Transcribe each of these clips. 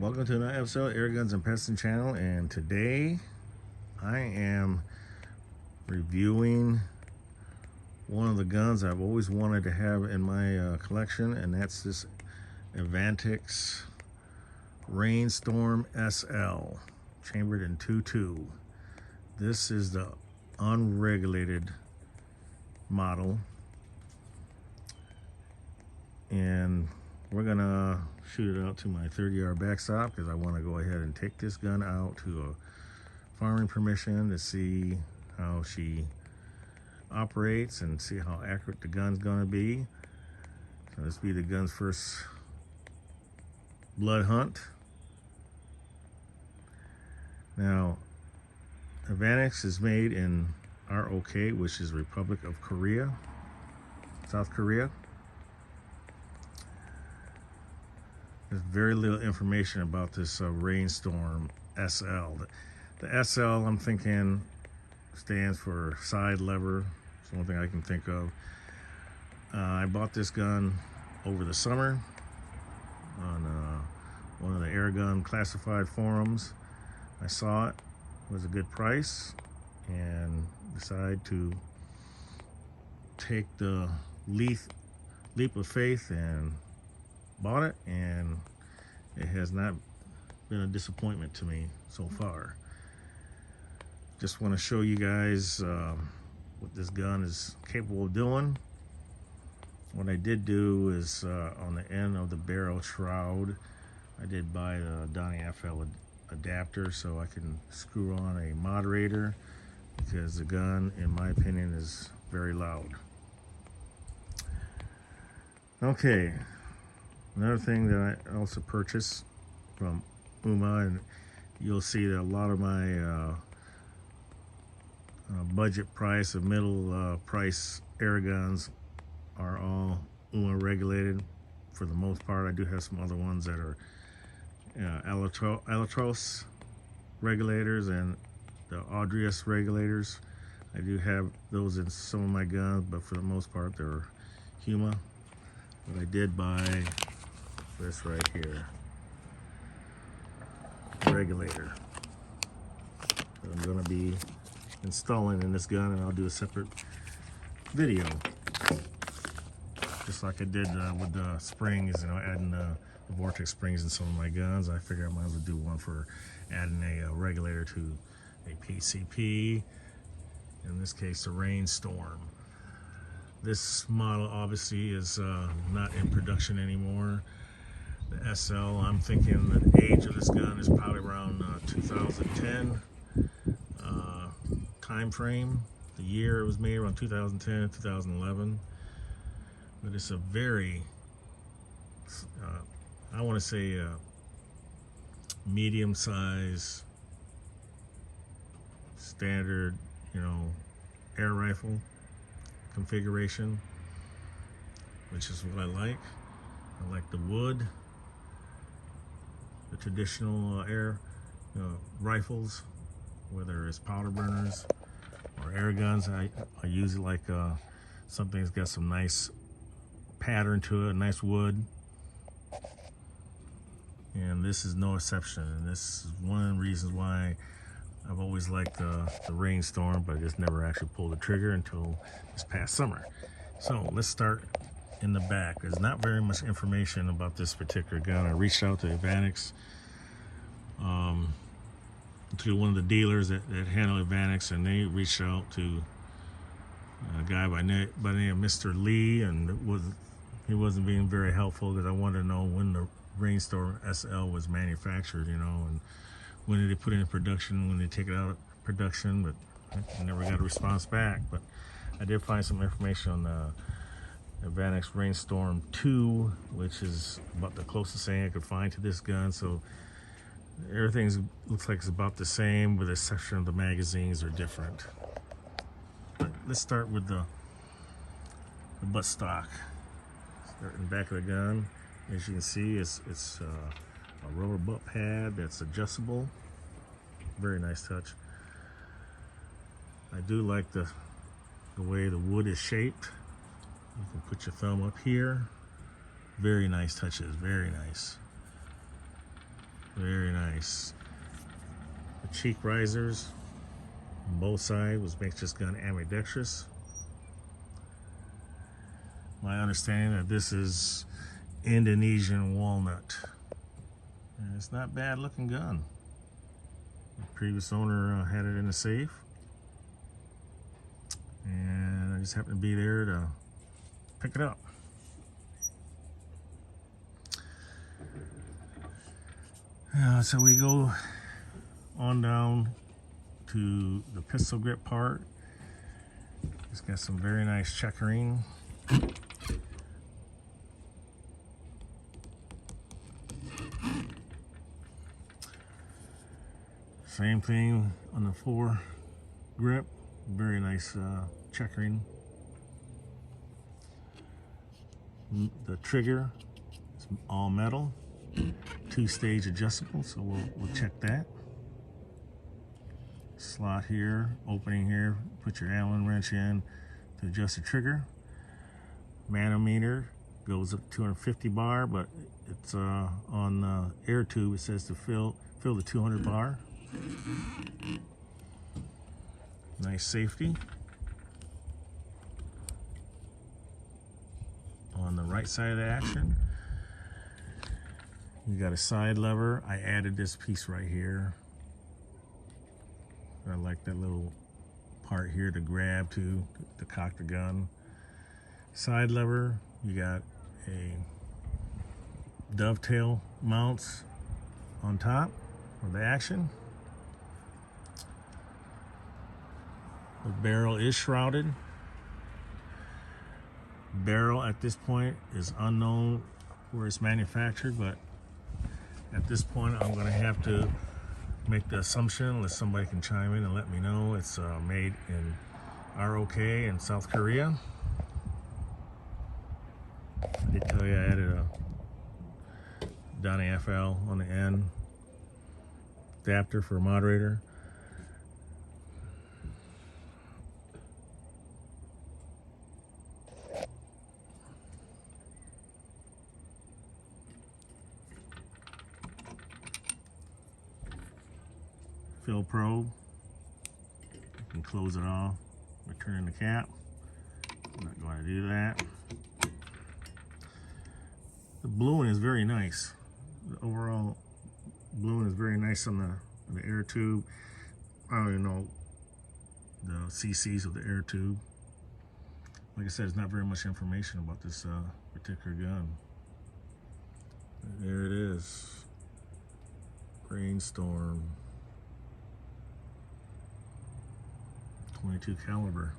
Welcome to another episode of Air Guns and Pesting channel, and today I am reviewing one of the guns I've always wanted to have in my collection, and that's this Evanix Rainstorm SL, chambered in 2.2. This is the unregulated model, and we're gonna shoot it out to my 30-yard backstop because I want to go ahead and take this gun out to a firing permission to see how she operates and see how accurate the gun's gonna be. So this will be the gun's first blood hunt. Now, Evanix is made in ROK, which is Republic of Korea, South Korea. There's very little information about this Rainstorm SL. The SL, I'm thinking, stands for side lever. It's the only thing I can think of. I bought this gun over the summer on one of the air gun classified forums. I saw it was a good price and decided to take the leap of faith and bought it, and it has not been a disappointment to me so far. Just want to show you guys what this gun is capable of doing. What I did do is on the end of the barrel shroud, I did buy the Donnie FL adapter so I can screw on a moderator, because the gun, in my opinion, is very loud. Okay. Another thing that I also purchased from UMA, and you'll see that a lot of my budget price or middle price air guns are all UMA regulated for the most part. I do have some other ones that are Albatros regulators and the Audrius regulators. I do have those in some of my guns, but for the most part they're UMA. But I did buy this right here, Regulator, that I'm going to be installing in this gun, and I'll do a separate video, just like I did with the springs, adding the vortex springs in some of my guns. I figured I might as well do one for adding a regulator to a PCP, in this case the Rainstorm. This model obviously is not in production anymore. The SL, I'm thinking the age of this gun is probably around 2010 time frame. The year it was made around 2010, 2011. But it's a very, I want to say, medium size, standard, air rifle configuration, which is what I like. I like the wood. The traditional air rifles, whether it's powder burners or air guns, I use it like something that's got some nice pattern to it, nice wood. And this is no exception. And this is one of the reasons why I've always liked the Rainstorm, but I just never actually pulled the trigger until this past summer. So let's start in the back. There's not very much information about this particular gun. I reached out to Evanix, to one of the dealers that handle Evanix, and they reached out to a guy by the name of Mr. Lee, and he wasn't being very helpful, because I wanted to know when the Rainstorm SL was manufactured, and when did they put it in production, when they take it out of production, but I never got a response back. But I did find some information on the Evanix Rainstorm 2, which is about the closest thing I could find to this gun. So everything looks like it's about the same, with the exception of the magazines are different. But let's start with the butt stock. Start in the back of the gun. As you can see, it's a rubber butt pad that's adjustable. Very nice touch. I do like the way the wood is shaped. You can put your thumb up here. Very nice touches, very nice. Very nice. The cheek risers on both sides, which makes this gun ambidextrous. My understanding that this is Indonesian walnut. And it's not bad looking gun. The previous owner had it in a safe. And I just happened to be there to pick it up. So we go on down to the pistol grip part. It's got some very nice checkering. Same thing on the fore grip. Very nice checkering. The trigger is all metal, 2-stage adjustable, so we'll check that. Slot here, opening here, put your Allen wrench in to adjust the trigger. Manometer goes up to 250 bar, but it's on the air tube. It says to fill the 200 bar. Nice safety. On the right side of the action, you got a side lever. I added this piece right here. I like that little part here to grab to cock the gun. Side lever, you got a dovetail mounts on top of the action. The barrel is shrouded. Barrel at this point is unknown where it's manufactured, but at this point I'm going to have to make the assumption, unless somebody can chime in and let me know, it's made in ROK in South Korea. I did tell you I added a Donny FL on the end, adapter for a moderator. Fill probe. You can close it off by turning the cap. I'm not going to do that. The bluing is very nice. The overall bluing is very nice on the air tube. I don't even know the CCs of the air tube. Like I said, there's not very much information about this particular gun. There it is. Rainstorm. 22 caliber.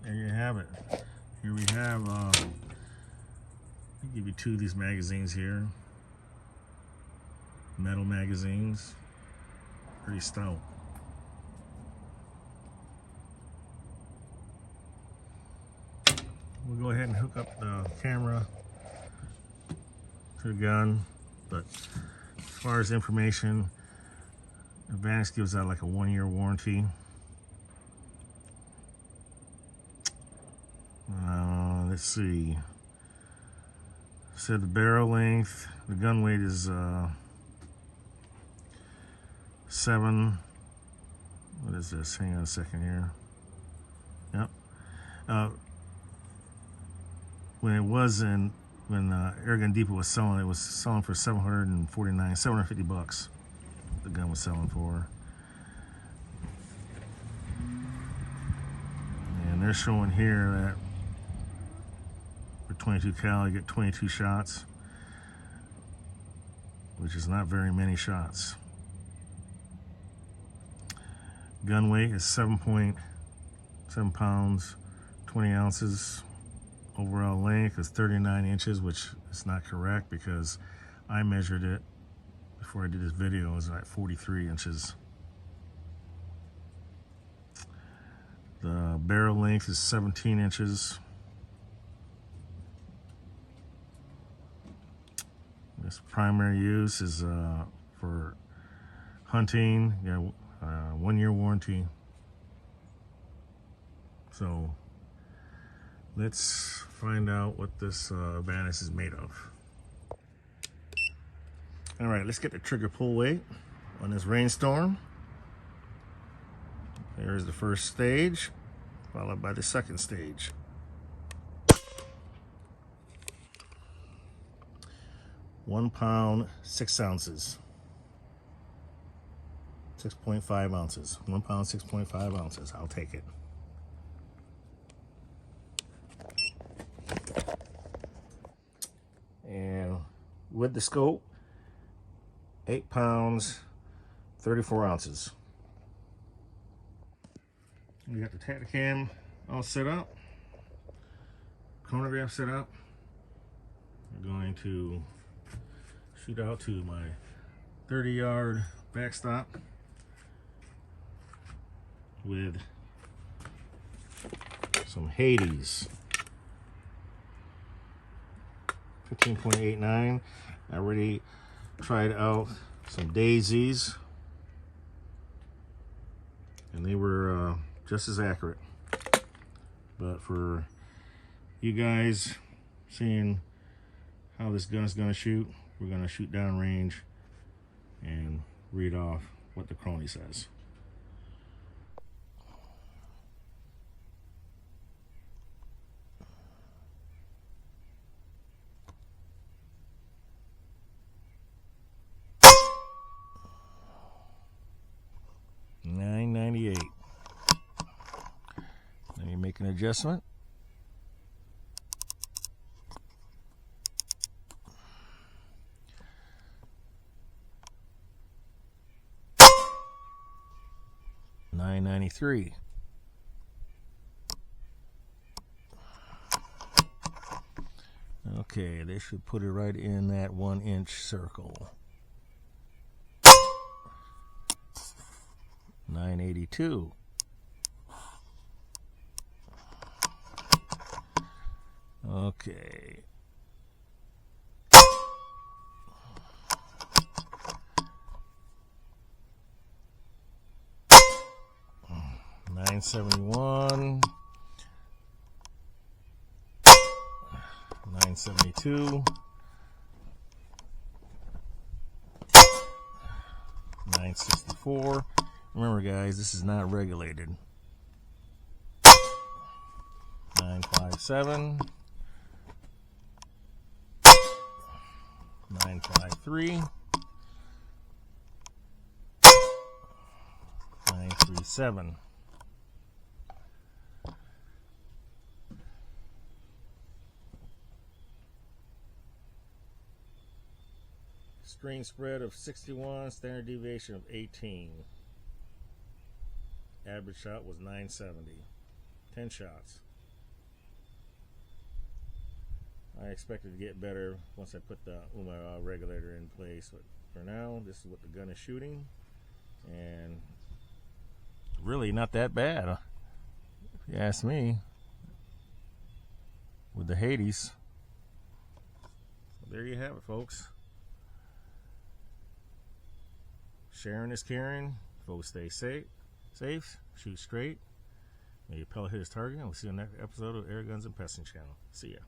There you have it. Here we have, I'll give you two of these magazines here. Metal magazines. Pretty stout. We'll go ahead and hook up the camera to the gun, but as far as information, Evanix gives out like a 1-year warranty. Let's see. Said the barrel length, the gun weight is 7. What is this? Hang on a second here. Yep. When Airgun Depot was selling, it was selling for $750. The gun was selling for. And they're showing here that for 22 cal, you get 22 shots, which is not very many shots. Gun weight is 7.7 pounds, 20 ounces. Overall length is 39 inches, which is not correct because I measured it before I did this video. It was at 43 inches. The barrel length is 17 inches. This primary use is for hunting. Yeah, 1-year warranty. So let's find out what this Evanix is made of. All right, let's get the trigger pull weight on this Rainstorm. There's the first stage, followed by the second stage. 1 pound, 6 ounces. 6.5 ounces. 1 pound, 6.5 ounces. I'll take it. And with the scope, 8 pounds, 34 ounces. We got the Tacticam all set up. Chronograph set up. We're going to shoot out to my 30-yard backstop with some Hades. 15.89. I already tried out some daisies, and they were just as accurate. But for you guys seeing how this gun is going to shoot, we're going to shoot downrange and read off what the Crony says. $9.98. Then you make an adjustment. $9.93. Okay, they should put it right in that 1-inch circle. $9.82. Okay. $9.71. $9.72. $9.64. Remember, guys, this is not regulated. $9.57. $9.53. $9.37. Screen spread of 61, standard deviation of 18. Average shot was 970. 10 shots. I expected to get better once I put the regulator in place, but for now, this is what the gun is shooting, and really not that bad, if you ask me, with the Hades. So there you have it, folks. Sharing is caring. Folks, stay safe, shoot straight. May your pellet hit his target, and we'll see you in the next episode of Air Guns and Pesting Channel. See ya.